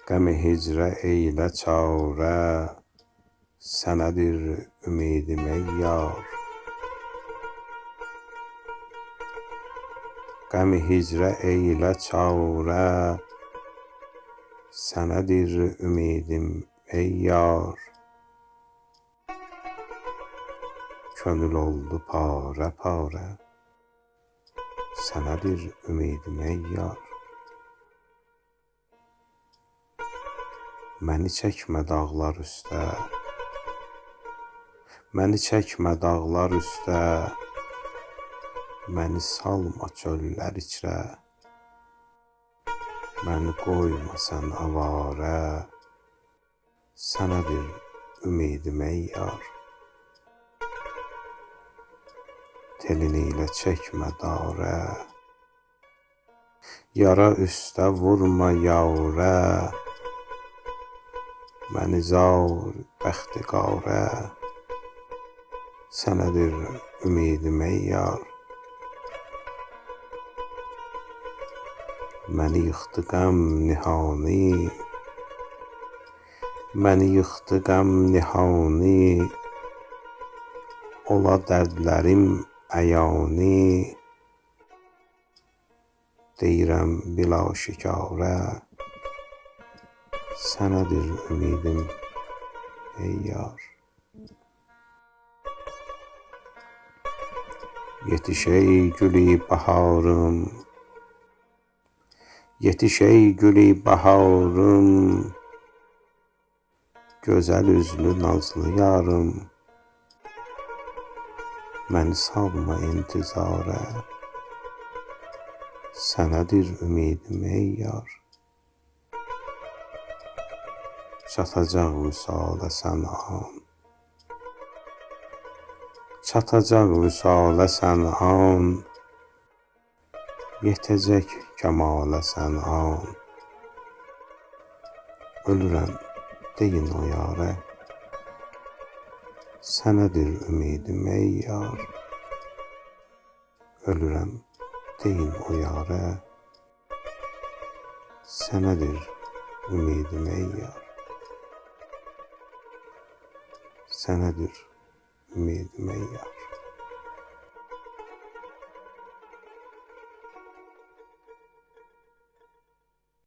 Qəm hicrə eylə çarə, sənədir ümidim ey yar. Qəm hicrə eylə çarə, sənədir ümidim ey yar. Könül oldu parə parə, sənədir ümidim ey yar. Məni çəkmə dağlar üstə, məni çəkmə dağlar üstə, məni salma çöllər içrə. Məni qoyma sən avarə, sənədir ümidim ey yar. Telini ilə çəkmə darə, yara üstə vurma yarə. Məni zar bəxti qarə, sənədir ümidim ey yar. Məni yıxdı qəm nihani, məni yıxdı qəm nihani. Ola dərdlərim əyani, deyirəm bilaşikarə, sənədir ümidim ey yar. Yetiş ey gülü baharım, yetiş ey gülü baharım. Gözəl üzlü nazlı yarım, məni salma intizarə, sənədir ümidim ey yar. Çatacaq vüsalə sən an, çatacaq vüsalə sən an. Yetəcək kəmalə sən an. Ölürəm deyin o yarə, sənədir ümidim ey yar. Ölürəm deyin o yarə, sənədir ümidim ey yar. Sənədir ümidim ey yar.